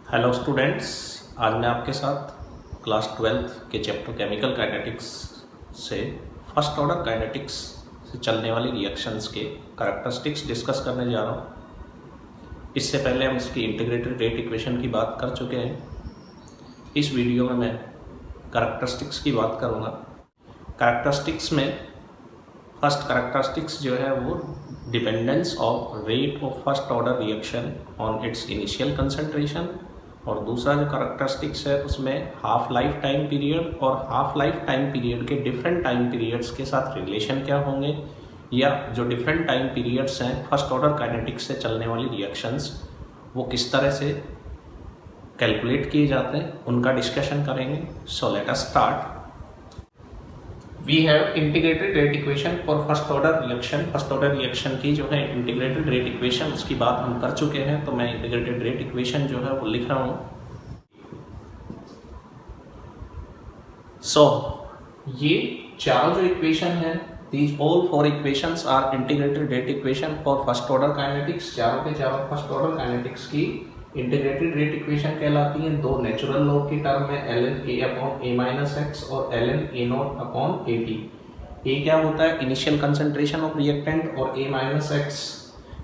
Hello students, आज मैं आपके साथ क्लास 12th के चैप्टर केमिकल काइनेटिक्स से फर्स्ट ऑर्डर काइनेटिक्स से चलने वाली रिएक्शंस के करैक्टरिस्टिक्स डिस्कस करने जा रहा हूँ। इससे पहले हम इसकी इंटीग्रेटेड रेट इक्वेशन की बात कर चुके हैं। इस वीडियो में मैं करैक्टरिस्टिक्स की बात करूँगा। करैक्टरिस्टिक्स में फर्स्ट करैक्टरिस्टिक्स जो है वो dependence of rate of first order reaction on it's initial concentration, और दूसरा जो करैक्टरिस्टिक्स है उसमें हाफ लाइफ टाइम पीरियड और हाफ लाइफ टाइम पीरियड के डिफरेंट टाइम पीरियड्स के साथ रिलेशन क्या होंगे, या जो डिफरेंट टाइम पीरियड्स हैं फर्स्ट ऑर्डर काइनेटिक्स से चलने वाली रिएक्शंस वो किस तरह से कैलकुलेट किए जाते हैं, उनका डिस्कशन करेंगे। So let us start. We have integrated rate equation for first order reaction. First order reaction की जो है इंटीग्रेटेड रेट इक्वेशन उसकी बात हम कर चुके हैं, तो मैं इंटीग्रेटेड रेट इक्वेशन जो है वो लिख रहा हूँ। ये चारों जो इक्वेशन है, these all four equations are integrated rate equation for first order kinetics। चारों के चारों फर्स्ट ऑर्डर काइनेटिक्स की इंटीग्रेटेड रेट इक्वेशन कहलाती हैं। दो नेचुरल लॉग की टर्म में ln a upon a minus x और ln a not upon a t। a क्या होता है? इनिशियल कंसंट्रेशन ऑफ रिएक्टेंट, और a minus x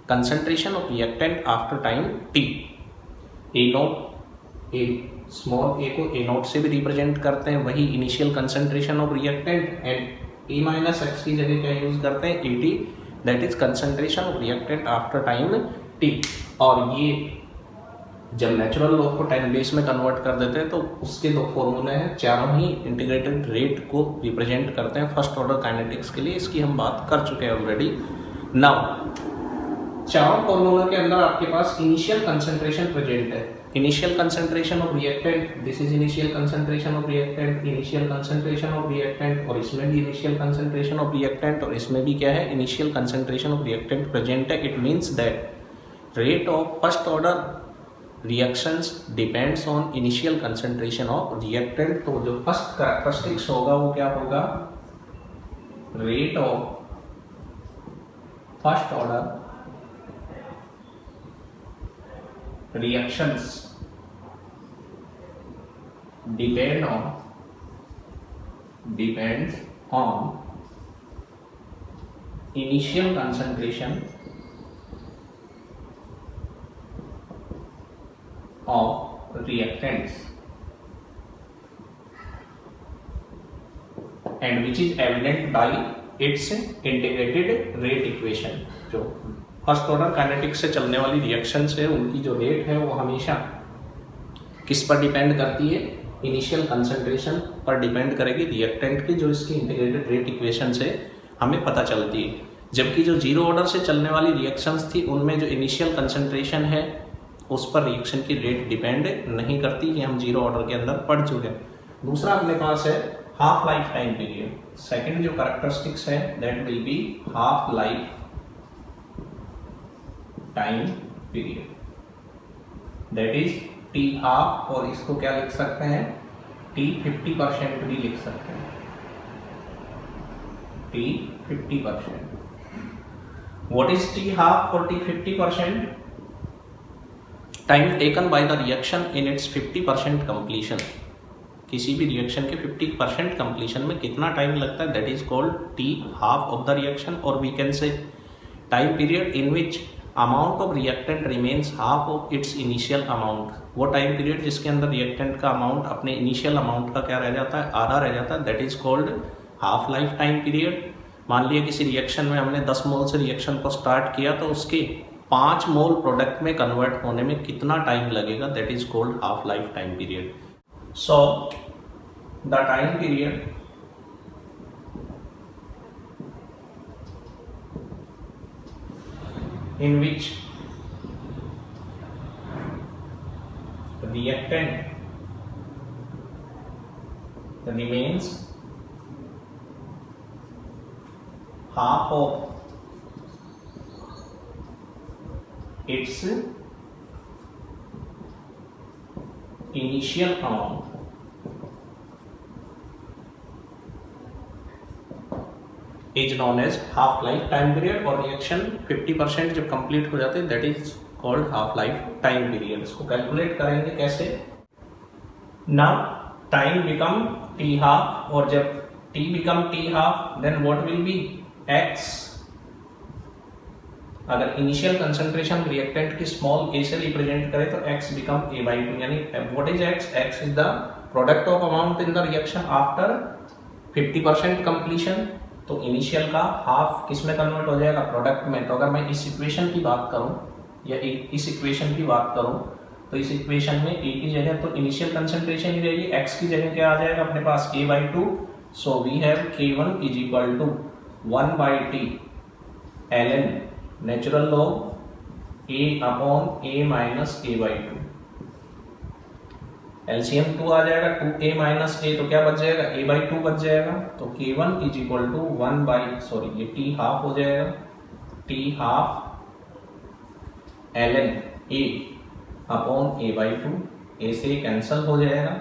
concentration of reactant after time t। a not, a small a को a not से भी represent करते हैं, वही initial concentration of reactant, and a minus x की जगह क्या यूज करते हैं? a t, that is concentration of reactant after time t। और ये जब नेचुरल लॉग को टाइम बेस में कन्वर्ट कर देते हैं तो उसके दो फॉर्मूले हैं, चारों ही इंटीग्रेटेड रेट को रिप्रेजेंट करते हैं फर्स्ट ऑर्डर काइनेटिक्स के लिए। इसकी हम बात कर चुके हैं ऑलरेडी। नाउ चारों फॉर्मूलों के अंदर आपके पास इनिशियल कंसंट्रेशन प्रेजेंट है। Initial concentration of reactant, this is initial concentration of reactant, initial concentration of reactant, और इसमें भी इनिशियल कंसंट्रेशन ऑफ रिएक्टेंट, और इसमें भी क्या है? Initial concentration of reactant present है। It means that rate of first order reactions depends on initial concentration of reactant. तो जो फर्स्ट कैरेक्टरिस्टिक्स होगा वो क्या होगा? Rate of first order reactions depends on initial concentration of reactants, and which is evident by its integrated rate equation। जो first order kinetics से चलने वाली रिएक्शंस है उनकी जो रेट है वो हमेशा किस पर डिपेंड करती है? इनिशियल कंसंट्रेशन पर डिपेंड करेगी रिएक्टेंट की, जो इसकी इंटीग्रेटेड रेट इक्वेशन से हमें पता चलती है। जबकि जो जीरो ऑर्डर से चलने वाली रिएक्शंस थी उनमें जो इनिशियल कंसंट्रेशन है उस पर रिएक्शन की रेट डिपेंड नहीं करती, कि हम जीरो ऑर्डर के अंदर पढ़ चुके हैं। दूसरा अपने पास है half life time period. Second जो कैरेक्टरिस्टिक्स है that will be half life time period, that is T half, और इसको क्या लिख सकते हैं? टी 50% भी लिख सकते हैं, T 50%। What is T half और T 50%? Time taken by the reaction in its 50% completion. किसी भी रिएक्शन के 50% कंप्लीशन में कितना टाइम लगता है, that is called T half of the reaction. और we can say time period in which amount of reactant remains half of its initial amount. वो time period जिसके अंदर रिएक्टेंट का अमाउंट अपने इनिशियल अमाउंट का क्या रह जाता है? आधा रह जाता है, that is called half life time period. मान लिया किसी रिएक्शन में हमने 10 मोल से रिएक्शन को स्टार्ट किया, तो उसके 5 मोल प्रोडक्ट में कन्वर्ट होने में कितना टाइम लगेगा? That is called half life time period. So the time period in which reactant remains half of its initial amount is known as half life time period. और reaction 50% जब complete हो जाते हैं that is called half life time period. इसको calculate करेंगे कैसे? Now time become t half, और जब t become t half then what will be x. अगर इनिशियल कंसंट्रेशन रिएक्टेंट की स्मॉल ए से रिप्रेजेंट करें तो x बिकम a/2, यानी what is x? x is the product of amount in the reaction after 50% completion. तो initial का half किस में कन्वर्ट हो जाएगा? प्रोडक्ट में। तो अगर मैं इस इक्वेशन की बात करूं या इस इक्वेशन की बात करूं तो इस इक्वेशन में a की जगह तो इनिशियल कंसंट्रेशन ही रहेगी, x की जगह क्या आ जाएगा अपने पास? a/2। So we have k1 is equal to 1/t ln natural log a upon a minus a/2। LCM 2 आ जाएगा, 2a माइनस a, तो क्या बच जाएगा? a/2 बच जाएगा। तो k1 इज इक्वल टू ये t हाफ हो जाएगा, t half ln a upon a/2, a से कैंसल हो जाएगा।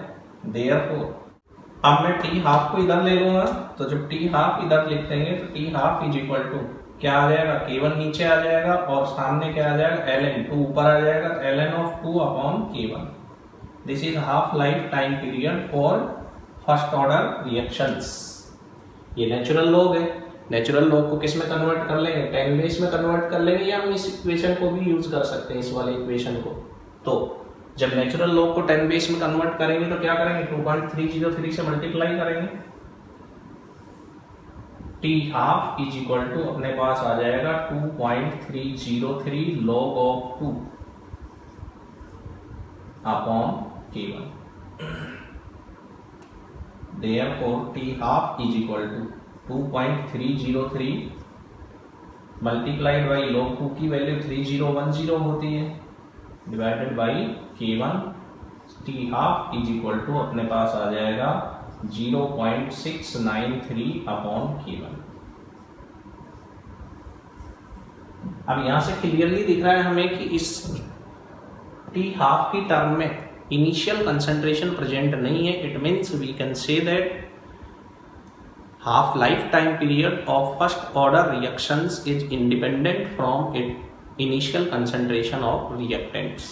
देयरफॉर अब मैं t हाफ को इधर ले लूंगा, तो जब t हाफ इधर लिख देंगे तो t half is equal to क्या आ जाएगा? k1 नीचे आ जाएगा और सामने क्या आ जाएगा? ln 2 ऊपर आ जाएगा, ln of 2 upon k1। This is half life time period for first order reactions. ये नेचुरल लॉग है, नेचुरल लॉग को किस में कन्वर्ट कर लेंगे? 10 बेस में कन्वर्ट कर लेंगे, या हम इस इक्वेशन को भी यूज कर सकते हैं, इस वाले इक्वेशन को। तो जब नेचुरल लॉग को 10 बेस में कन्वर्ट करेंगे तो क्या करेंगे? 2.303 से मल्टीप्लाई करेंगे। T half is equal to अपने पास आ जाएगा 2.303 log of 2 upon k1। Therefore t half is equal to 2.303 multiplied by log 2 की वैल्यू 3010 होती है divided by k1। T half is equal to अपने पास आ जाएगा 0.693 अपॉन k1। अब यहां से क्लियरली दिख रहा है हमें कि इस टी हाफ की टर्म में इनिशियल कंसंट्रेशन प्रेजेंट नहीं है। It means we can say that half life time period of first order reactions is independent from it initial concentration of reactants.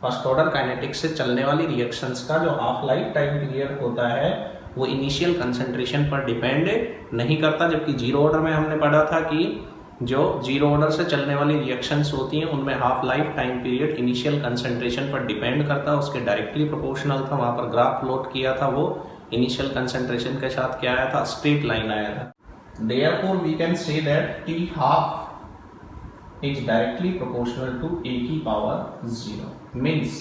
First order kinetics से चलने वाली reactions का जो half life time period होता है वो इनिशियल कंसंट्रेशन पर depend नहीं करता, जबकि जीरो ऑर्डर में हमने पढ़ा था कि जो जीरो ऑर्डर से चलने वाली रिएक्शंस होती हैं उनमें half life time period initial concentration पर डिपेंड करता है, उसके डायरेक्टली प्रोपोर्शनल था। वहां पर ग्राफ प्लॉट किया था, वो इनिशियल कंसंट्रेशन के साथ क्या आया था? स्ट्रेट लाइन आया था। Therefore we can say that t half is directly proportional to a की पावर 0। मीन्स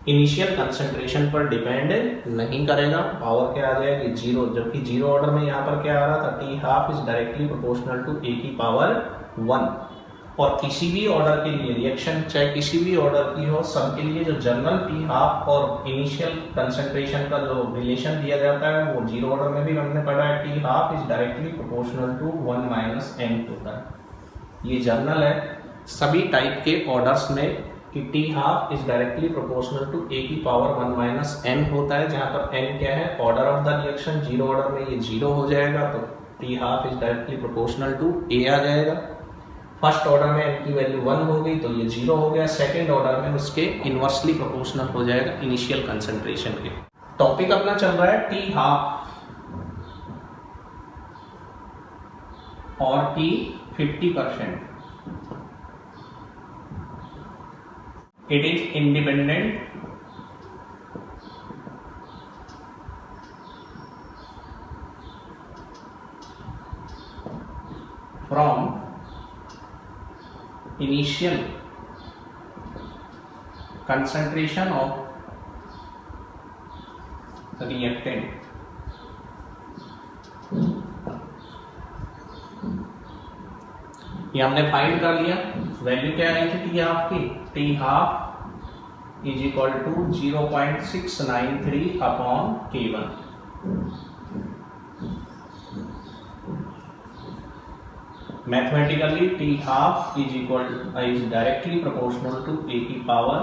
इनिशियल कंसंट्रेशन पर डिपेंड नहीं करेगा, पावर क्या आ जाएगी? 0। जबकि जीरो ऑर्डर में यहाँ पर क्या आ रहा था? T half is directly proportional to a की पावर 1। और किसी भी ऑर्डर के लिए रिएक्शन चाहे किसी भी ऑर्डर की हो, सबके लिए जो जनरल टी हाफ और इनिशियल कंसंट्रेशन का जो रिलेशन दिया जाता है वो जीरो ऑर्डर में भी हमने पढ़ा है, t half is directly proportional to 1 minus n होता है। ये जनरल है सभी टाइप के ऑर्डर्स में कि t half is directly proportional to a की पावर 1 माइनस n होता है, जहां पर n क्या है? Order of the reaction. Zero order में ये 0 हो जाएगा तो t half is directly proportional to a आ जाएगा। फर्स्ट ऑर्डर में n की वैल्यू 1 हो गई तो ये 0 हो गया। सेकेंड ऑर्डर में उसके इनवर्सली प्रोपोर्शनल हो जाएगा इनिशियल कंसंट्रेशन के। टॉपिक अपना चल रहा है टी हाफ और T 50%। It is independent from initial concentration of reactant। ये हमने फाइंड कर लिया, वैल्यू क्या आई थी टी हाफ की? T half is equal to 0.693 upon k1। Mathematically t half is directly proportional to a की पावर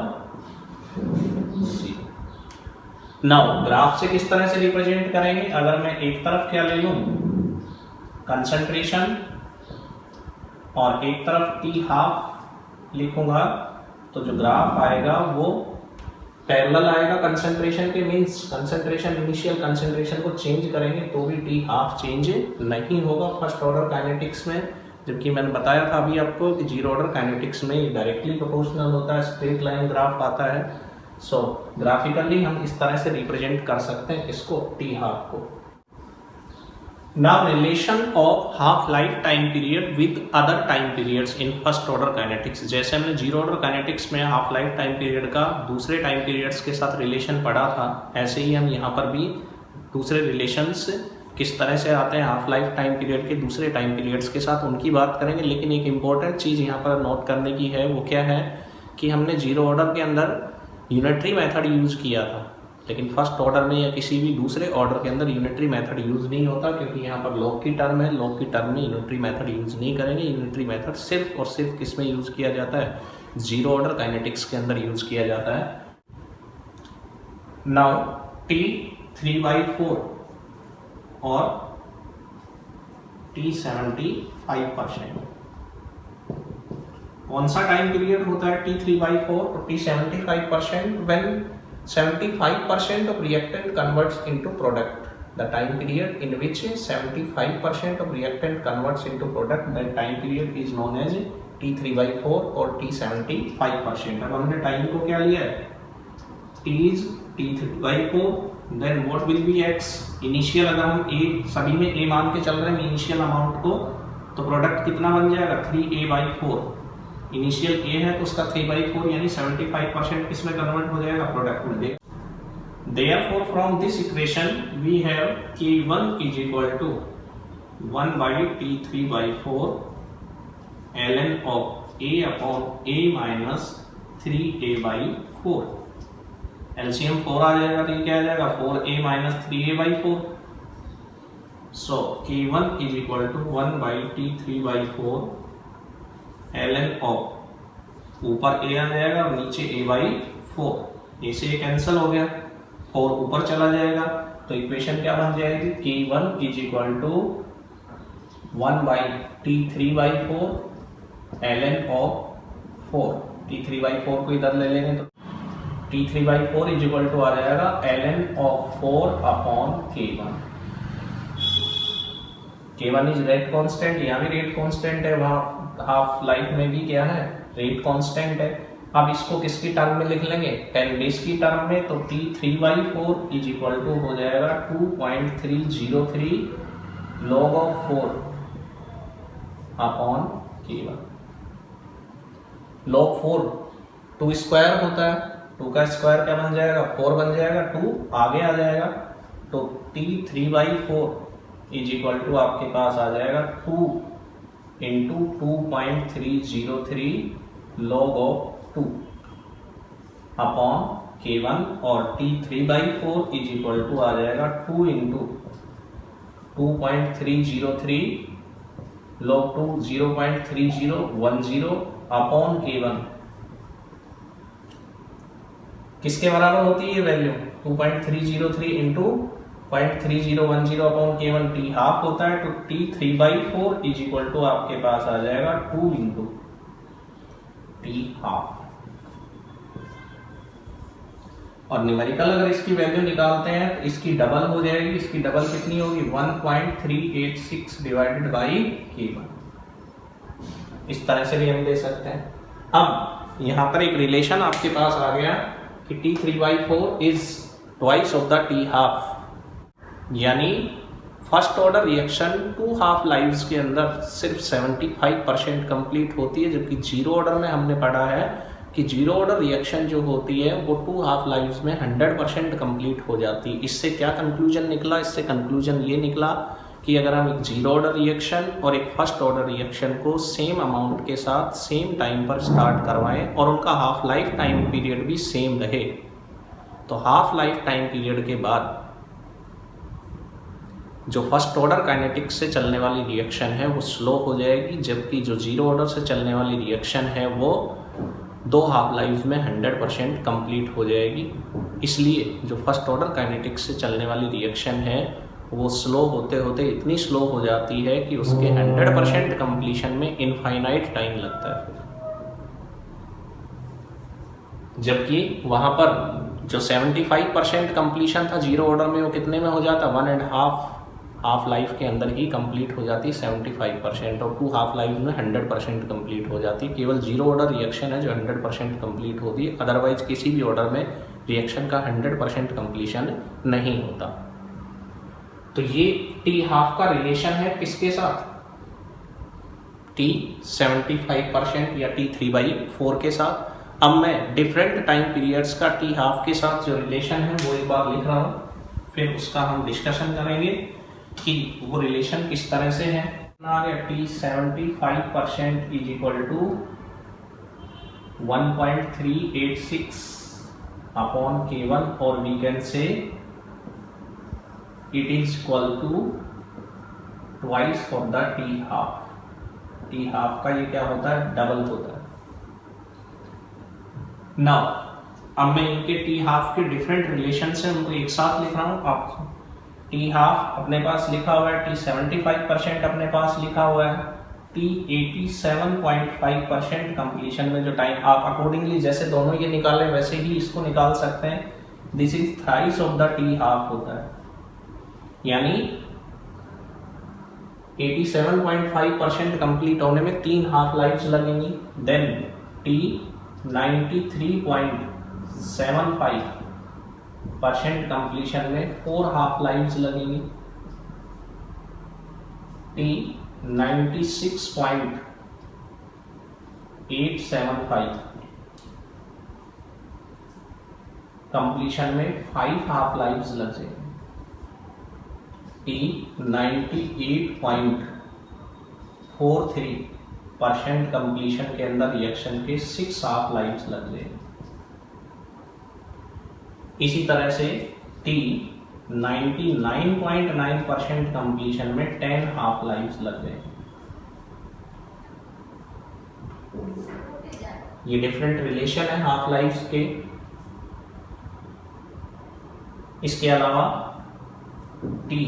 0। नाउ ग्राफ से किस तरह से रिप्रेजेंट करेंगे? अगर मैं एक तरफ क्या ले लूं? कंसंट्रेशन, और एक तरफ टी हाफ लिखूंगा तो जो ग्राफ आएगा वो पैरेलल आएगा कंसंट्रेशन के, मींस कंसंट्रेशन इनिशियल कंसंट्रेशन को चेंज करेंगे तो भी टी हाफ चेंज नहीं होगा फर्स्ट ऑर्डर काइनेटिक्स में, जबकि मैंने बताया था अभी आपको कि जीरो ऑर्डर काइनेटिक्स में डायरेक्टली प्रोपोर्शनल होता है, स्ट्रेट लाइन ग्राफ आता है। सो ग्राफिकली हम इस तरह से रिप्रेजेंट कर सकते हैं इसको, टी हाफ को। Now relation of half life time period with other time periods in first order kinetics। जैसे हमने जीरो ऑर्डर काइनेटिक्स में हाफ लाइफ टाइम पीरियड का दूसरे टाइम पीरियड्स के साथ रिलेशन पढ़ा था, ऐसे ही हम यहाँ पर भी दूसरे रिलेशंस किस तरह से आते हैं हाफ लाइफ टाइम पीरियड के दूसरे टाइम पीरियड्स के साथ, उनकी बात करेंगे। लेकिन एक इम्पॉर्टेंट चीज़ यहाँ पर नोट करने की है, वो क्या है कि हमने जीरो ऑर्डर के अंदर यूनिटरी मेथड यूज़ किया था, लेकिन फर्स्ट ऑर्डर में या किसी भी दूसरे ऑर्डर के अंदर यूनिटरी मेथड यूज़ नहीं होता, क्योंकि यहाँ पर लॉग की टर्म है, लॉग की टर्म में यूनिटरी मेथड यूज़ नहीं करेंगे। यूनिटरी मेथड सिर्फ और सिर्फ किस में यूज़ किया जाता है, जीरो ऑर्डर काइनेटिक्स के अंदर यूज़ किया जाता है। नाउ T3/4 और T75%, कौन सा टाइम पीरियड होता है T3/4 और T75%? When 75% of reactant converts into product, the time period in which 75% of reactant converts into product, that time period is known as T3/4 और T75%। अब हमने time को क्या लिया है, T is T3/4, then what will be X initial, अगर हम A सभी में A मान के चल रहे हैं इनिशियल अमाउंट को, तो प्रोडक्ट कितना बन जाएगा 3A/4। इनिशियल ए है तो उसका 3/4 यानी 75% किसमें कन्वर्ट हो जाएगा, प्रोडक्ट में देगा। Therefore from this equation we have K1 is equal to 1/T3/4 ln of A upon A minus 3A/4। LCM 4 आ जाएगा तो क्या आ जाएगा 4A minus 3A/4। So K1 is equal to 1/T3/4 ln of, ऊपर a आ जाएगा और नीचे A/4, ए से कैंसिल हो गया, 4 ऊपर चला जाएगा, तो इक्वेशन क्या बन जाएगी, K1 is equal to 1/T3/4 ln of 4। T3/4 को इधर ले लेंगे तो T3/4 इज इक्वल टू आ जाएगा ln of 4 upon K1। K1 is rate constant, यहाँ भी रेट कांस्टेंट है, वहाँ हाफ लाइफ में भी क्या है, रेट कांस्टेंट है। अब इसको किसकी टर्म में लिख लेंगे, 10 डेज की टर्म में, तो T3/4 इज इक्वल टू हो जाएगा 2.303 log of 4 upon K1। log 4 2 square होता है, 2 का स्क्वायर क्या बन जाएगा, 4 बन जाएगा, 2 आगे आ जाएगा, तो T3/4 इज इक्वल टू आपके पास आ जाएगा 2 into 2.303 log of 2 upon K1, और T3/4 इज इक्वल टू आ जाएगा 2 इंटू 2.303 log 2 0.3010 अपॉन K1। किसके बराबर होती है value, 2.303 into 0.3010 upon K1, T half होता है, तो T3/4 इज इक्वल टू आपके पास आ जाएगा 2 इंटू T हाफ। और न्यूमेरिकल अगर इसकी वैल्यू निकालते हैं तो इसकी डबल हो जाएगी, इसकी डबल कितनी होगी 1.386 डिवाइडेड बाई K1। इस तरह से भी हम दे सकते हैं। अब यहाँ पर एक रिलेशन आपके पास आ गया कि T3/4 is twice of the T half, यानी first order reaction 2 half lives के अंदर सिर्फ 75% कंप्लीट होती है, जबकि जीरो ऑर्डर में हमने पढ़ा है कि जीरो ऑर्डर रिएक्शन जो होती है वो 2 हाफ लाइव्स में 100% कंप्लीट हो जाती है। इससे क्या कंक्लूजन निकला, इससे कंक्लूजन ये निकला कि अगर हम एक जीरो ऑर्डर रिएक्शन और एक फर्स्ट ऑर्डर रिएक्शन को सेम अमाउंट के साथ सेम टाइम पर स्टार्ट करवाएं और उनका हाफ लाइफ टाइम पीरियड भी सेम रहे, तो हाफ लाइफ टाइम पीरियड के बाद जो फर्स्ट ऑर्डर काइनेटिक्स से चलने वाली रिएक्शन है वो स्लो हो जाएगी, जबकि जो जीरो ऑर्डर से चलने वाली रिएक्शन है वो 2 हाफ लाइफ में 100% कंप्लीट हो जाएगी। इसलिए जो फर्स्ट ऑर्डर काइनेटिक्स से चलने वाली रिएक्शन है वो स्लो होते होते इतनी स्लो हो जाती है कि उसके 100% कंप्लीशन में इनफाइनाइट टाइम लगता है। जबकि वहाँ पर जो 75% कंप्लीशन था जीरो ऑर्डर में वो कितने में हो जाता, 1.5 हाफ लाइफ के अंदर ही कंप्लीट हो जाती 75%, और 2 हाफ लाइफ में 100% कंप्लीट हो जाती। केवल जीरो ऑर्डर रिएक्शन है जो 100% कंप्लीट होती है, अदरवाइज किसी भी ऑर्डर में रिएक्शन का 100% कंप्लीशन नहीं होता। तो ये टी हाफ का रिलेशन है किसके साथ, टी 75% या टी 3/4 के साथ। अब मैं डिफरेंट टाइम पीरियड्स का टी हाफ के साथ जो रिलेशन है वो एक बार लिख रहा हूँ, फिर उसका हम डिस्कशन करेंगे कि वो रिलेशन किस तरह से है। आ गया t 75% is equal to 1.386 upon K1, और we can say it is equal to twice for the t half. T half का ये क्या होता है, डबल होता है। नाउ अब मैं इनके टी हाफ के डिफरेंट रिलेशन से उनको एक साथ लिख रहा हूँ। आप टी हाफ अपने पास लिखा हुआ है, टी 75% अपने पास लिखा हुआ है, टी 87.5% कंप्लीशन में जो टाइम, आप अकॉर्डिंगली जैसे दोनों ये निकाले वैसे ही इसको निकाल सकते हैं। This is thrice of the t half होता है, यानी 87.5% कंप्लीट होने में 3 हाफ लाइफ्स लगेंगी। देन टी 93.75% कंप्लीशन में 4 हाफ लाइफ्स लगेंगी। टी 96.875 कंप्लीशन में 5 हाफ लाइफ्स लग जाएंगे। टी 98.43% कंप्लीशन के अंदर रिएक्शन के 6 हाफ लाइफ्स लग जाएंगे। इसी तरह से टी 99.9% कंप्लीशन में 10 हाफ लाइफ्स लग जाएंगे। ये डिफरेंट रिलेशन है हाफ लाइफ्स के। इसके अलावा टी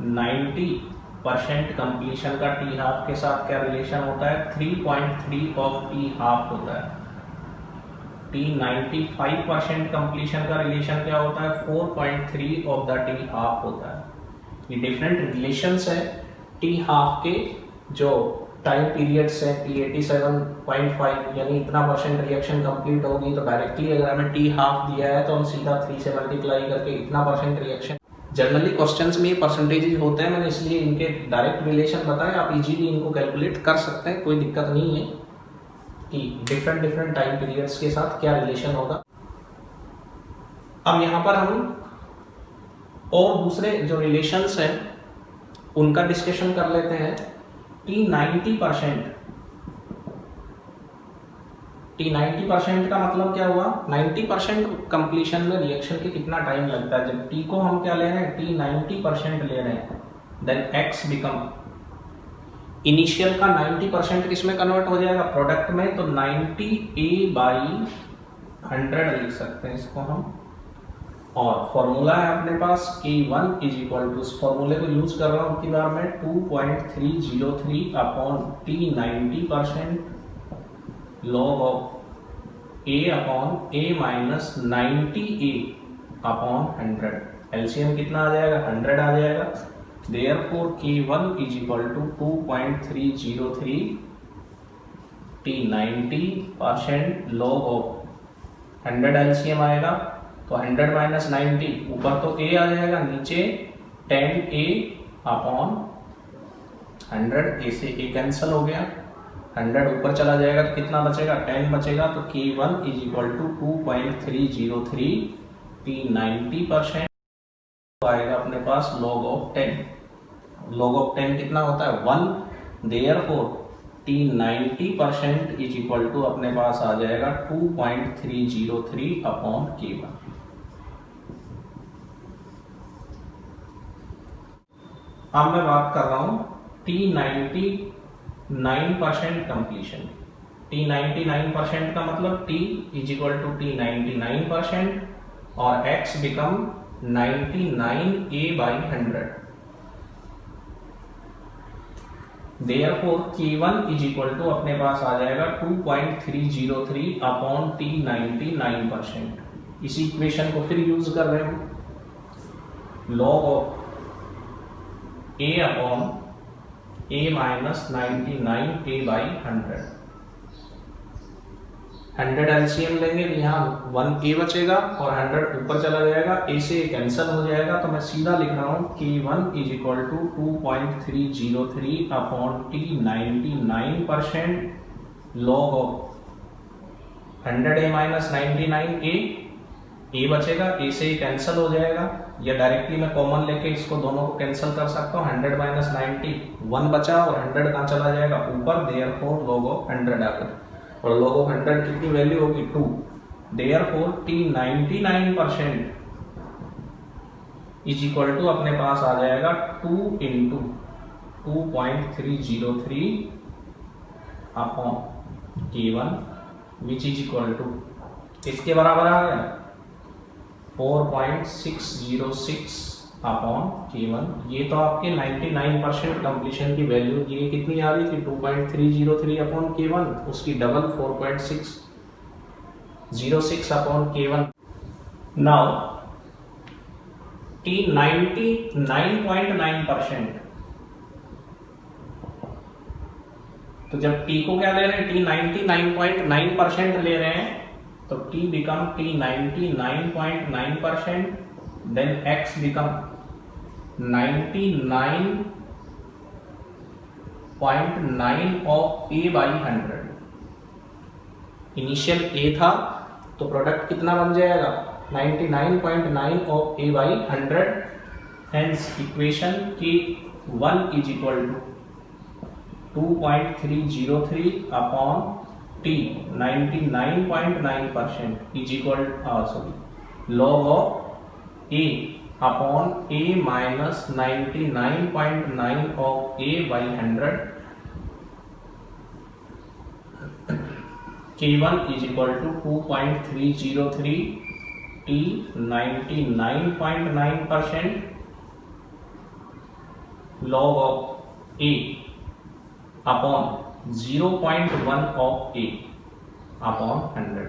90% कंप्लीशन का टी हाफ के साथ क्या रिलेशन होता है, 3.3 ऑफ टी हाफ होता है। टी 95% कंप्लीशन का रिलेशन क्या होता है, 4.3 ऑफ द टी हाफ होता है। ये डिफरेंट रिलेशंस है टी हाफ के। जो टाइम पीरियड्स है टी 87.5 यानी इतना परसेंट रिएक्शन कंप्लीट होगी, तो डायरेक्टली अगर हमें टी हाफ दिया है तो हम सीधा 3 से मल्टीप्लाई करके इतना परसेंट रिएक्शन, जनरली क्वेश्चंस में ये परसेंटेजेस होते हैं, मैंने इसलिए इनके डायरेक्ट रिलेशन बताए, आप इजीली इनको कैलकुलेट कर सकते हैं, कोई दिक्कत नहीं है कि डिफरेंट टाइम पीरियड्स के साथ क्या रिलेशन होगा। अब यहाँ पर हम और दूसरे जो रिलेशंस हैं उनका डिस्कशन कर लेते हैं। टी 90% का मतलब क्या हुआ, 90% कंप्लीशन में रिएक्शन के कितना टाइम लगता है। जब टी को हम क्या ले रहे हैं, टी 90% ले रहे हैं, देन एक्स बिकम इनिशियल का 90% किस में कन्वर्ट हो जाएगा, प्रोडक्ट में, तो 90A/100 लिख सकते हैं इसको हम। और फॉर्मूला है अपने पास K1 इज इक्वल टू, इस फॉर्मूले को यूज कर रहा हूँ की बार में 2.303 upon T 90% log of A upon A minus 90A upon 100। LCM कितना आ जाएगा, 100 आ जाएगा। Therefore K1 is equal to 2.303 T 90% log of 100 LCM आएगा, तो 100 माइनस 90, ऊपर तो A आ जाएगा, नीचे 10A अपॉन 100, A से A कैंसिल हो गया, 100 ऊपर चला जाएगा तो कितना बचेगा, 10 बचेगा। तो K1 is equal to 2.303 T 90% आएगा अपने पास log ऑफ 10। log ऑफ 10 कितना होता है, 1। देयरफॉर T 90% इज इक्वल टू अपने पास आ जाएगा 2.303 अपॉन K1। अब मैं बात कर रहा हूं T 99% कंप्लीशन। T 99% का मतलब T is equal to T 99% और X become 99A/100। Therefore K1 is equal to अपने पास आ जाएगा 2.303 अपॉन T 99%। इसी इक्वेशन को फिर यूज कर रहे हो, log of A upon A minus 99 A by 100 LCM लेंगे तो यहाँ 1A बचेगा और 100 ऊपर चला जाएगा, A से कैंसिल हो जाएगा, तो मैं सीधा लिख रहा हूँ K1 is equal to 2.303 upon T 99% log of 100A minus 99A, A बचेगा, A से ही कैंसिल हो जाएगा, या डायरेक्टली मैं कॉमन लेके इसको दोनों को कैंसिल कर सकता हूँ। 100 माइनस 90 1 बचा और 100 कहाँ चला जाएगा ऊपर, देयरफॉर लॉग ऑफ 100 आकर, और लॉग ऑफ 100 कितनी वैल्यू होगी 2, therefore T 99% is equal to अपने पास आ जाएगा 2 into 2.303 upon K1 which is equal to इसके बराबर आ गया 4.606 अपॉन K1। ये तो आपके 99% कंप्लीशन की वैल्यू, ये कितनी आ रही थी 2.303 अपॉन K1, उसकी double 4.606 upon K1। Now T 99.9%, तो जब T को क्या ले रहे हैं, T 99.9% ले रहे हैं, तो T become T 99.9%, then X become 99.9 of A by 100। Initial A था तो प्रोडक्ट कितना बन जाएगा 99.9 of A by 100, hence equation K1 is equal to 2.303 upon T 99.9% is equal log of A upon A minus 99.9 of A by 100, K1 is equal to 2.303 T 99.9% log of A upon 0.1 of A upon 100।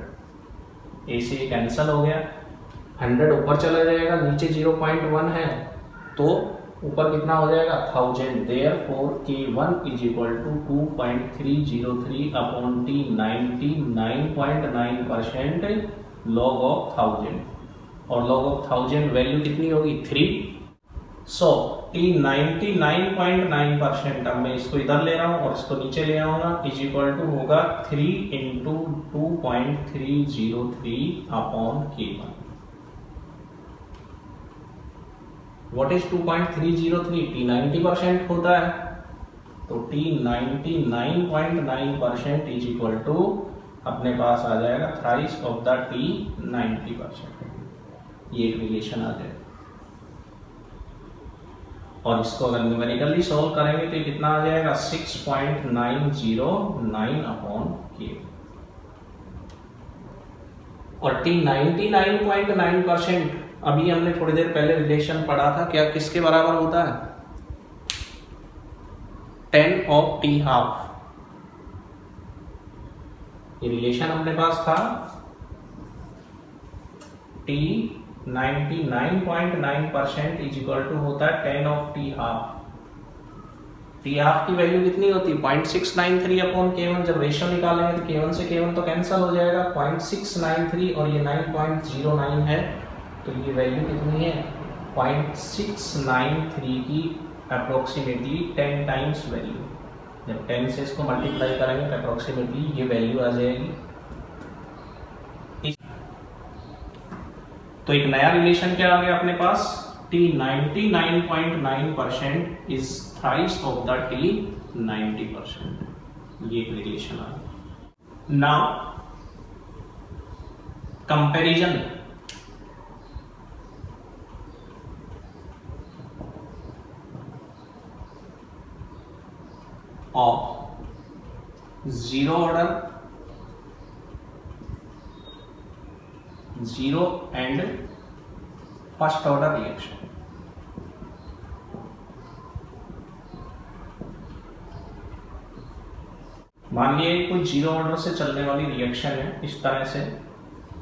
A से cancel हो गया, 100 ऊपर चला जाएगा, नीचे 0.1 है तो ऊपर कितना हो जाएगा 1000। Therefore K1 is equal to 2.303 upon T 99.9% log of 1000, और लॉग ऑफ 1000 वैल्यू कितनी होगी 3। सो T 99.9%, अब मैं इसको इधर ले रहा हूँ और इसको नीचे ले आऊंगा, इज इक्वल टू होगा 3 into 2.303 upon K1। What is 2.303? T 90% होता है, तो T 99.9% इज इक्वल टू अपने पास आ जाएगा थ्राइस ऑफ द T 90%। ये एक रिलेशन आ जाएगा, और इसको अगर न्यूमेरिकली सॉल्व करेंगे तो कितना आ जाएगा 6.909 अपॉन K। और T 99.9% अभी हमने थोड़ी देर पहले रिलेशन पढ़ा था, क्या किसके बराबर होता है 10 ऑफ T हाफ। ये रिलेशन अपने पास था T 99.9% इज इक्वल टू होता है 10 of T half. T half की वैल्यू कितनी होती है 0.693 अपॉन K1। जब रेशियो निकालेंगे तो K1 से K1 तो कैंसिल हो जाएगा, 0.693 और ये 9.09 है, तो ये वैल्यू कितनी है 0.693 की अप्रोक्सीमेटली 10 टाइम्स वैल्यू। जब 10 से इसको मल्टीप्लाई करेंगे तो अप्रोक्सीमेटली ये वैल्यू आ जाएगी। तो एक नया रिलेशन क्या आ गया अपने पास, T 99.9% is thrice of the T 90%। ये एक रिलेशन आ गया। Now comparison of zero order, zero and first order reaction। मान लिए कोई जीरो ऑर्डर से चलने वाली रिएक्शन है, इस तरह से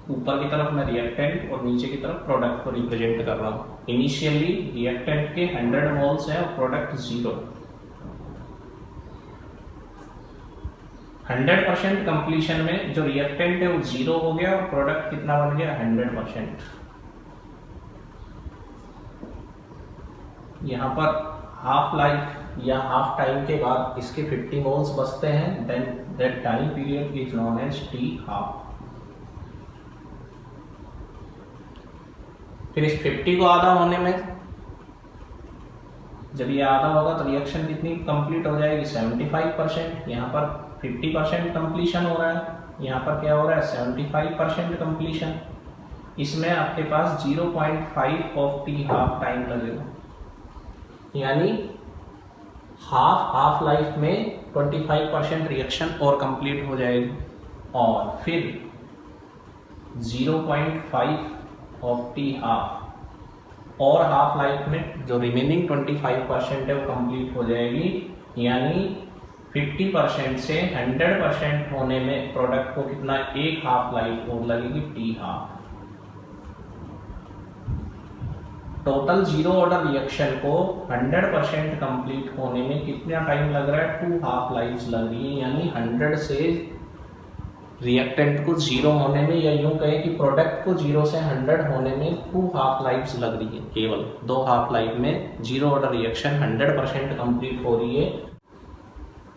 ऊपर की तरफ मैं रिएक्टेंट और नीचे की तरफ प्रोडक्ट को रिप्रेजेंट कर रहा हूँ। इनिशियली रिएक्टेंट के 100 मोल्स है और प्रोडक्ट 0। 100% कंप्लीशन में जो रिएक्टेंट है वो 0 हो गया और प्रोडक्ट कितना बन गया 100%। यहाँ पर हाफ लाइफ या हाफ टाइम के बाद इसके 50 मोल्स बचते हैं, then that time period is known as t half. फिर इस 50 को आधा होने में, जब ये आधा होगा तो रिएक्शन कितनी कंप्लीट हो जाएगी 75%। यहाँ पर 50% कंप्लीशन हो रहा है, यहाँ पर क्या हो रहा है 75% कंप्लीशन। इसमें आपके पास 0.5 ऑफ टी हाफ टाइम लगेगा, यानी हाफ लाइफ में 25% रिएक्शन और कंप्लीट हो जाएगी। और फिर 0.5 ऑफ टी हाफ और हाफ लाइफ में जो रिमेनिंग 25% है वो कंप्लीट हो जाएगी, यानी 50% से 100% होने में प्रोडक्ट को कितना एक हाफ लाइफ और लगेगी T half. Total zero order reaction को 100% कंप्लीट होने में कितना टाइम लग रहा है 2 हाफ लाइफ लग रही है, यानी 100 से रिएक्टेंट को 0 होने में, या यूं कहें कि प्रोडक्ट को 0 से 100 होने में 2 हाफ लाइफ लग रही है। केवल 2 हाफ लाइफ में जीरो ऑर्डर रिएक्शन 100% कंप्लीट हो रही है।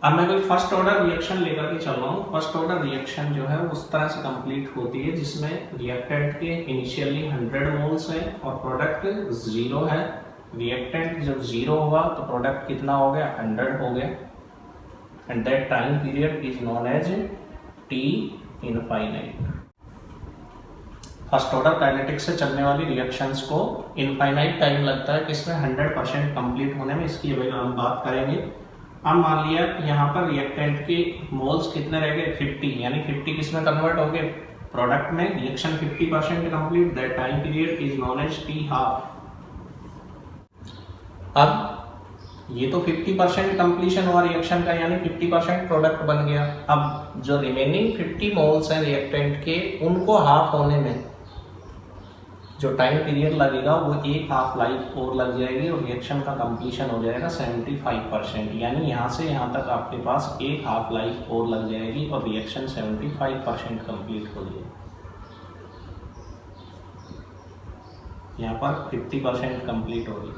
अब मैं कोई फर्स्ट ऑर्डर रिएक्शन लेकर के चल रहा हूँ। फर्स्ट ऑर्डर रिएक्शन जो है उस तरह से कंप्लीट होती है जिसमें रिएक्टेंट के इनिशियली 100 मोल्स है और प्रोडक्ट 0 है। रिएक्टेंट जब 0 हुआ तो प्रोडक्ट कितना हो गया 100 हो गया, and that time period is known as t infinite. First order kinetics से चलने वाली रिएक्शंस को इनफाइनाइट टाइम लगता है किसमें 100% कंप्लीट होने में। इसकी हम बात करेंगे। अब मान लिया यहाँ पर रिएक्टेंट के मोल्स कितने रह गए 50, यानी 50 किसमें कन्वर्ट हो गए प्रोडक्ट में। Reaction 50% complete, that time period is known as t half. अब ये तो 50% कंप्लीशन हुआ रिएक्शन का, यानी 50% प्रोडक्ट बन गया। अब जो रिमेनिंग 50 मोल्स हैं रिएक्टेंट के, उनको हाफ होने में जो टाइम पीरियड लगेगा वो एक हाफ लाइफ और लग जाएगी और रिएक्शन का कंप्लीशन हो जाएगा 75%, यानी यहाँ से यहाँ तक आपके पास एक हाफ लाइफ और लग जाएगी और रिएक्शन 75% कंप्लीट हो जाएगी। यहाँ पर 50% कंप्लीट होगी,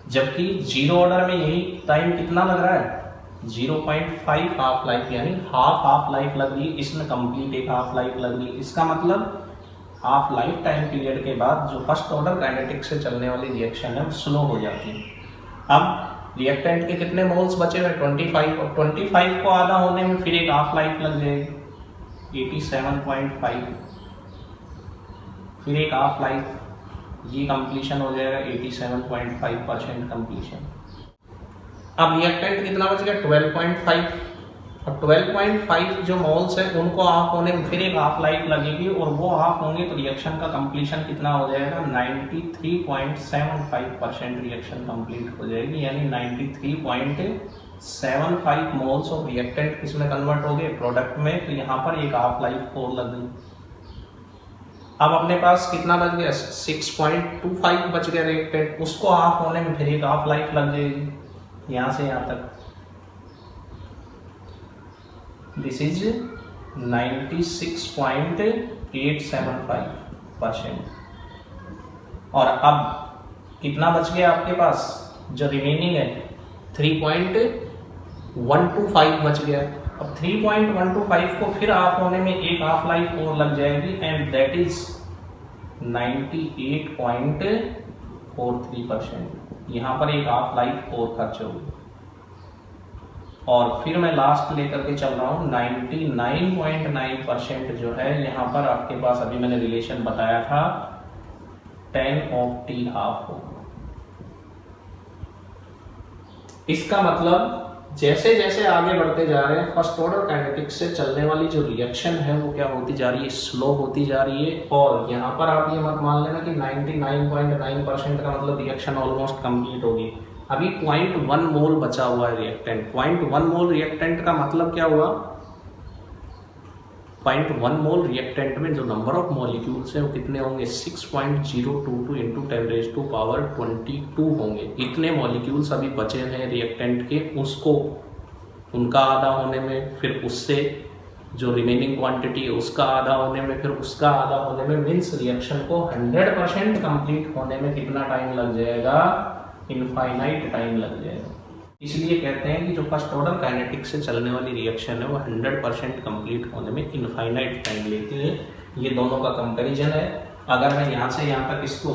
जबकि जीरो ऑर्डर में यही टाइम कितना लग रहा है 0.5 हाफ लाइफ, यानी हाफ लाइफ लग रही है। इसमें कंप्लीट एक हाफ लाइफ लग रही है। इसका मतलब हाफ लाइफ टाइम पीरियड के बाद जो फर्स्ट ऑर्डर काइनेटिक्स से चलने वाली रिएक्शन है वो स्लो हो जाती है। अब रिएक्टेंट के कितने मोल्स बचे हुए 25, और 25 को आधा होने में फिर एक हाफ लाइफ लग जाएगी 87.5, फिर एक हाफ लाइफ, ये कंप्लीशन हो जाएगा 87.5% कंप्लीशन। अब रिएक्टेंट कितना बच गया 12.5, और 12.5 जो मोल्स है उनको हाफ होने में फिर एक हाफ लाइफ लगेगी और वो हाफ होंगे तो रिएक्शन का कंप्लीशन कितना हो जाएगा 93.75% रिएक्शन कंप्लीट हो जाएगी, यानी 93.75 मोल्स ऑफ रिएक्टेंट किसमें कन्वर्ट हो गए प्रोडक्ट में। तो यहाँ पर एक हाफ लाइफ और लग गई। अब अपने पास कितना बच गया 6.25 बच गया रिएक्टेंट, उसको हाफ होने में फिर एक हाफ लाइफ लग जाएगी यहाँ से यहाँ तक। This is 96.875%। और अब कितना बच गया आपके पास, जो रिमेनिंग है 3.125 बच गया। अब 3.125 को फिर हाफ होने में एक हाफ लाइफ और लग जाएगी, एंड दैट इज 98.43%। यहाँ पर एक हाफ लाइफ और खर्च होगी। और फिर मैं लास्ट लेकर के चल रहा हूँ 99.9% जो है यहाँ पर आपके पास, अभी मैंने रिलेशन बताया था 10 ऑफ टी हाफ हो। इसका मतलब जैसे जैसे आगे बढ़ते जा रहे हैं फर्स्ट ऑर्डर काइनेटिक्स से चलने वाली जो रिएक्शन है वो क्या होती जा रही है, स्लो होती जा रही है। और यहाँ पर आप ये मत मान लेना कि 99.9% का मतलब रिएक्शन ऑलमोस्ट कंप्लीट होगी। अभी 0.1 मोल बचा हुआ है रिएक्टेंट। 0.1 मोल रिएक्टेंट का मतलब क्या हुआ, 0.1 मोल रिएक्टेंट में जो नंबर ऑफ मॉलिक्यूल्स हैं वो कितने होंगे, 6.022 इंटू 10⁻22 होंगे। इतने मॉलिक्यूल्स अभी बचे हैं रिएक्टेंट के, उसको उनका आधा होने में, फिर उससे जो रिमेनिंग क्वांटिटी है उसका आधा होने में, फिर उसका आधा होने में, मीन्स रिएक्शन को 100% कंप्लीट होने में कितना टाइम लग जाएगा, इनफाइनाइट टाइम लग जाएगा। इसलिए कहते हैं कि जो फर्स्ट ऑर्डर काइनेटिक्स से चलने वाली रिएक्शन है वो 100% कंप्लीट होने में इनफाइनाइट टाइम लेती है। ये दोनों का कंपैरिजन है। अगर मैं यहाँ से यहाँ तक इसको,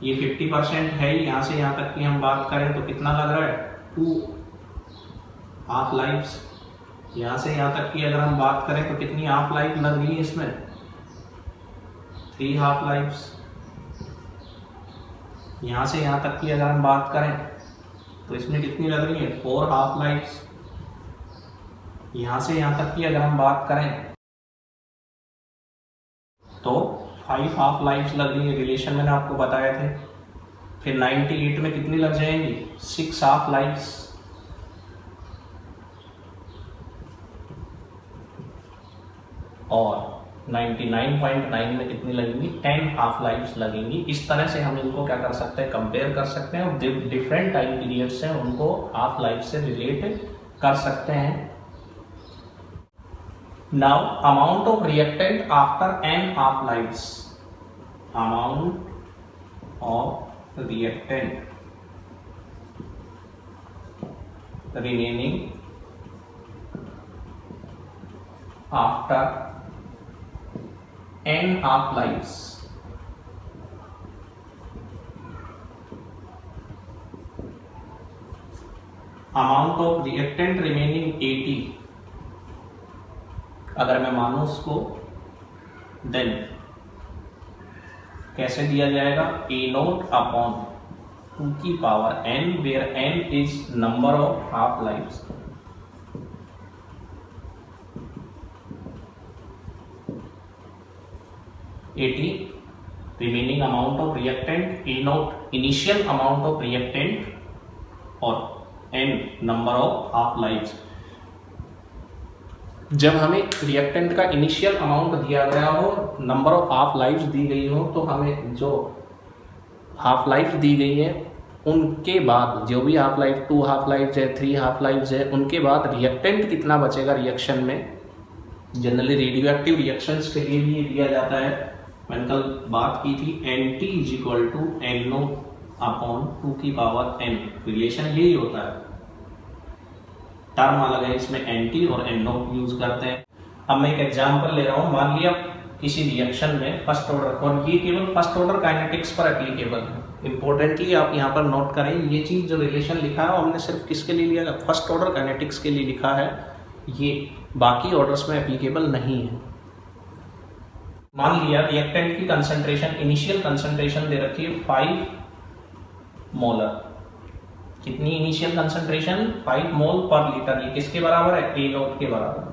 ये 50% है, यहाँ से यहाँ तक की हम बात करें तो कितना लग रहा है, 2 हाफ लाइफ्स। यहाँ से यहाँ तक की अगर हम बात करें तो कितनी हाफ लाइफ लग रही है इसमें, 3 हाफ लाइफ्स। यहाँ से यहाँ तक की अगर हम बात करें तो इसमें कितनी लग रही है, 4 हाफ लाइफ्स। यहाँ से यहाँ तक की अगर हम बात करें तो 5 हाफ लाइफ्स लग रही है, रिलेशन मैंने आपको बताए थे। फिर 98 में कितनी लग जाएंगी, 6 हाफ लाइफ्स। और 99.9 में कितनी लगेंगी, 10 हाफ लाइफ्स लगेंगी। इस तरह से हम इनको क्या कर सकते हैं, कंपेयर कर सकते हैं, और डिफरेंट टाइम पीरियड्स हैं उनको हाफ लाइफ से रिलेट कर सकते हैं। Now amount of reactant after n half lifes, amount of reactant remaining after n half lives, amount of reactant remaining 80 अगर मैं मानूं उसको, देन कैसे दिया जाएगा, A0 अपॉन 2 की power n, where n is number of half lifes. Remaining amount of reactant, A0 initial amount of reactant और n number of half lifes. जब हमें रिएक्टेंट का इनिशियल अमाउंट दिया गया हो, नंबर ऑफ हाफ लाइफ्स दी गई हो, तो हमें जो हाफ लाइफ दी गई है उनके बाद जो भी हाफ लाइफ, 2 हाफ लाइफ्स है, 3 हाफ लाइफ्स है, उनके बाद रिएक्टेंट कितना बचेगा रिएक्शन में। जनरली रेडियो एक्टिव रिएक्शंस के लिए भी ये दिया जाता है। मैंने कल बात की थी, NT is equal to NO upon 2 की पावर n। रिलेशन यही होता है, टर्म अलग है, इसमें NT और NO यूज करते हैं। अब मैं एक एग्जांपल ले रहा हूँ। मान लिया किसी रिएक्शन में फर्स्ट ऑर्डर, और ये केवल फर्स्ट ऑर्डर काइनेटिक्स पर एप्लीकेबल है। इंपॉर्टेंटली आप यहाँ पर नोट करें, ये चीज़ जो रिलेशन लिखा है हमने सिर्फ किसके लिए लिया है, फर्स्ट ऑर्डर काइनेटिक्स के लिए लिखा है, ये बाकी ऑर्डर्स में एप्लीकेबल नहीं है। मान लिया रिएक्टेंट की कंसंट्रेशन, इनिशियल कंसंट्रेशन दे रखी है 5 मोलर। कितनी इनिशियल कंसंट्रेशन, 5 मोल पर लीटर। ये किसके बराबर है, A0 के बराबर।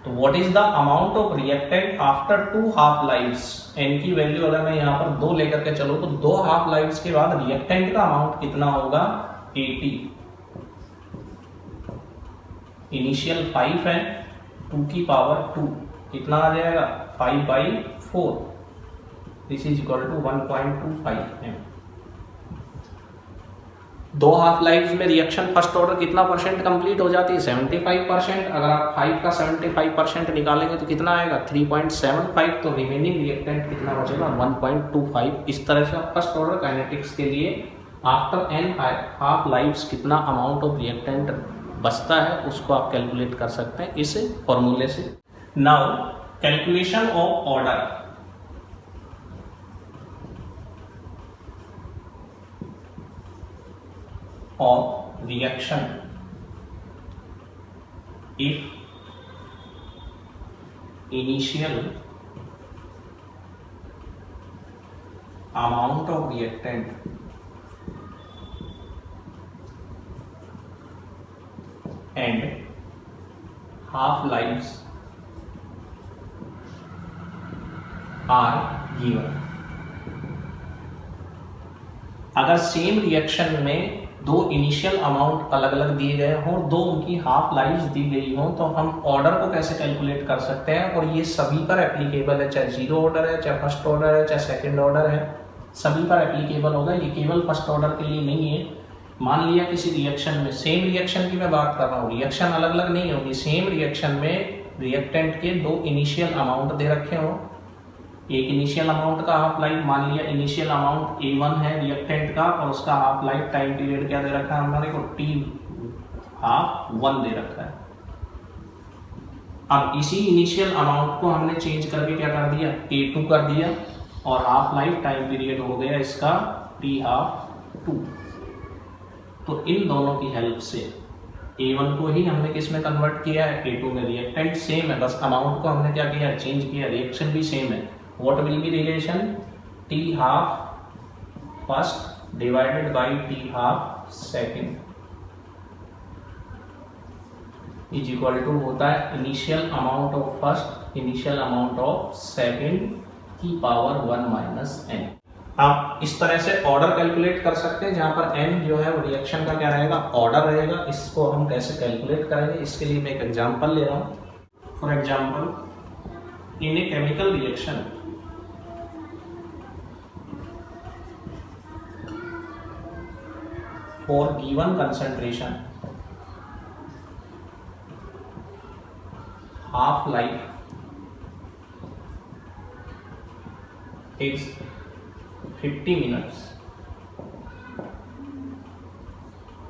तो what is the amount of reactant after 2 half lifes. n की वैल्यू अगर मैं यहाँ पर 2 लेकर के चलूँ तो 2 हाफ लाइफ्स के बाद रिएक्टेंट का अमाउंट कितना होगा, 80। इनिशियल 5 है, 2 की पावर 2 कितना आ जाएगा, 5/4। This is equal to 1.25 m। 2 half life में रिएक्शन फर्स्ट ऑर्डर कितना परसेंट कंप्लीट हो जाती है, 75%। अगर आप 5 का 75% निकालेंगे तो कितना आएगा, 3.75। तो रिमेनिंग रिएक्टेंट कितना बचेगा, 1.25। इस तरह से आप फर्स्ट ऑर्डर काइनेटिक्स के लिए आफ्टर n हाफ लाइफ्स कितना अमाउंट ऑफ रिएक्टेंट बचता है उसको आप कैलकुलेट कर सकते हैं इस फॉर्मूले से। Now calculation of order. of reaction if initial amount of reactant and half lives are given। अगर सेम रिएक्शन में दो इनिशियल अमाउंट अलग अलग दिए गए हों, दो उनकी हाफ लाइफ दी गई हों, तो हम ऑर्डर को कैसे कैलकुलेट कर सकते हैं, और ये सभी पर एप्लीकेबल है, चाहे जीरो ऑर्डर है, चाहे फर्स्ट ऑर्डर है, चाहे सेकंड ऑर्डर है, सभी पर एप्लीकेबल होगा। ये केवल फर्स्ट ऑर्डर के लिए नहीं है। मान लिया किसी रिएक्शन में, सेम रिएक्शन की मैं बात कर रहा हूँ, रिएक्शन अलग अलग नहीं होगी, सेम रिएक्शन में रिएक्टेंट के दो इनिशियल अमाउंट दे रखे हों। एक इनिशियल अमाउंट का हाफ लाइफ, मान लिया इनिशियल अमाउंट A1 है रिएक्टेंट का, और उसका हाफ लाइफ टाइम पीरियड क्या दे रखा है हमारे को, T1 दे रखा है। अब इसी इनिशियल अमाउंट को हमने चेंज करके क्या कर दिया, A2 कर दिया, और हाफ लाइफ टाइम पीरियड हो गया इसका T2। तो इन दोनों की हेल्प से A1 को ही हमने किस में कन्वर्ट किया है, A2 में। रिएक्टेंट सेम है, बस अमाउंट को हमने क्या किया, चेंज किया। रिएक्शन भी सेम है। What will be relation, T half first divided by T half second is equal to होता है initial amount of first initial amount of second की पावर 1 माइनस n। आप इस तरह से ऑर्डर कैलकुलेट कर सकते हैं, जहां पर n जो है वो रिएक्शन का क्या रहेगा, ऑर्डर रहेगा। इसको हम कैसे कैलकुलेट करेंगे, इसके लिए मैं एक एग्जांपल ले रहा हूं। For example, in a chemical reaction for given concentration, half life is 50 minutes।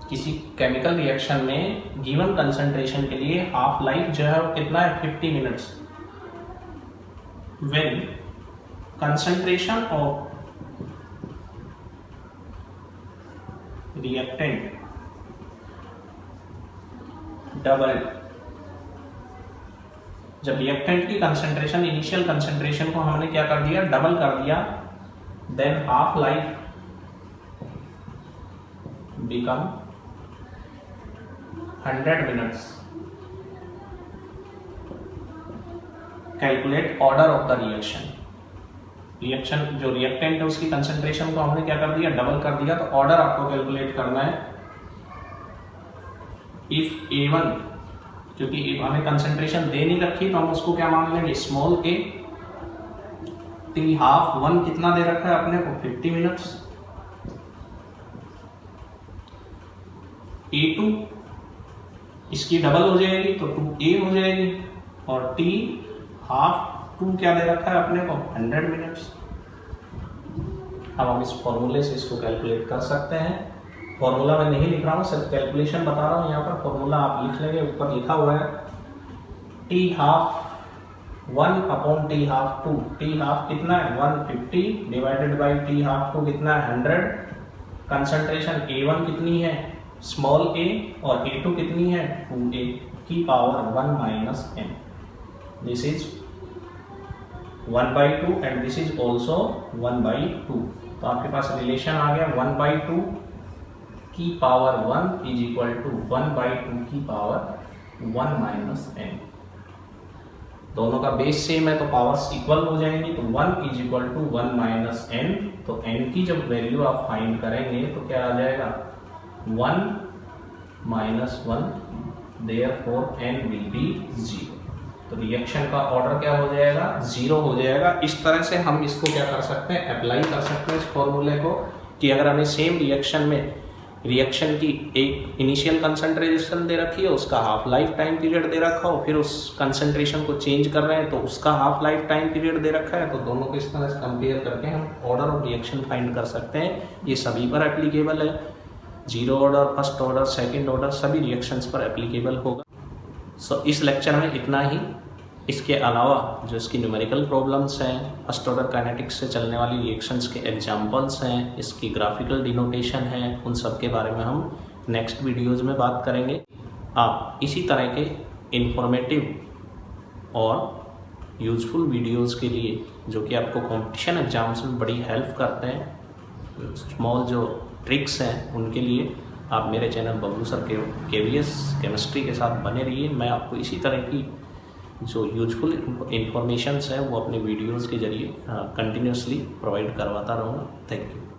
किसी केमिकल रिएक्शन में गिवन कंसंट्रेशन के लिए हाफ लाइफ जो है वो कितना है, 50 minutes. When concentration of reactant double, जब रिएक्टेंट की कंसंट्रेशन इनिशियल कंसंट्रेशन को हमने क्या कर दिया, डबल कर दिया, than half life become 100 minutes. Calculate order of the reaction. Reaction जो रिएक्टेंट है उसकी कंसंट्रेशन को हमने क्या कर दिया, डबल कर दिया, तो ऑर्डर आपको कैलकुलेट करना है। इफ A1, क्योंकि हमें कंसंट्रेशन दे नहीं रखी तो हम उसको क्या मान लेंगे, स्मॉल a। T हाफ 1 कितना दे रखा है अपने को, 50 मिनट्स। A2 इसकी डबल हो जाएगी तो 2a हो जाएगी, और T हाफ 2 क्या दे रखा है अपने को, 100 मिनट्स। अब हम इस फॉर्मूले से इसको कैलकुलेट कर सकते हैं। फॉर्मूला मैं नहीं लिख रहा हूँ, सिर्फ कैलकुलेशन बता रहा हूँ। यहाँ पर फॉर्मूला आप लिख लेंगे, ऊपर लिखा हुआ है T half 1 upon T half 2। T half कितना है, 150 डिवाइडेड बाई T हाफ 2 कितना है, 100। कंसंट्रेशन A1 कितनी है, स्मॉल a, और A2 कितनी है, 2a की power 1 minus n। This is 1/2 and this is also 1/2। तो आपके पास रिलेशन आ गया, 1/2 की पावर 1 इज इक्वल टू 1/2 की पावर 1 माइनस n। दोनों का बेस सेम है तो पावर्स इक्वल हो जाएंगी, तो 1 is equal to 1 minus n। तो n की जब वैल्यू आप फाइंड करेंगे तो क्या आ जाएगा, 1 minus 1, therefore n will be 0। तो रिएक्शन का ऑर्डर क्या हो जाएगा, 0 हो जाएगा। इस तरह से हम इसको क्या कर सकते हैं, अप्लाई कर सकते हैं इस फॉर्मूले को, कि अगर हमें सेम रिएक्शन में रिएक्शन की एक इनिशियल कंसंट्रेशन दे रखी है, उसका हाफ लाइफ टाइम पीरियड दे रखा हो, फिर उस कंसंट्रेशन को चेंज कर रहे हैं तो उसका हाफ लाइफ टाइम पीरियड दे रखा है, तो दोनों को इस तरह से कंपेयर करके हम ऑर्डर ऑफ रिएक्शन फाइंड कर सकते हैं। ये सभी पर एप्लीकेबल है, zero order, first order, second order, सभी रिएक्शंस पर एप्लीकेबल होगा। सो इस लेक्चर में इतना ही। इसके अलावा जो इसकी न्यूमेरिकल प्रॉब्लम्स हैं, फर्स्ट ऑर्डर काइनेटिक्स से चलने वाली रिएक्शंस के एग्जांपल्स हैं, इसकी ग्राफिकल डिनोटेशन है, उन सब के बारे में हम नेक्स्ट वीडियोस में बात करेंगे। आप इसी तरह के इंफॉर्मेटिव और यूज़फुल वीडियोस के लिए, जो कि आपको कंपटीशन एग्जाम्स में बड़ी हेल्प करते हैं, स्मॉल जो ट्रिक्स हैं, उनके लिए आप मेरे चैनल बबलू सर के KVS केमिस्ट्री के साथ बने रहिए। मैं आपको इसी तरह की जो यूजफुल इंफॉर्मेशंस है वो अपने वीडियोस के जरिए कंटिन्यूसली प्रोवाइड करवाता रहूँगा। Thank you.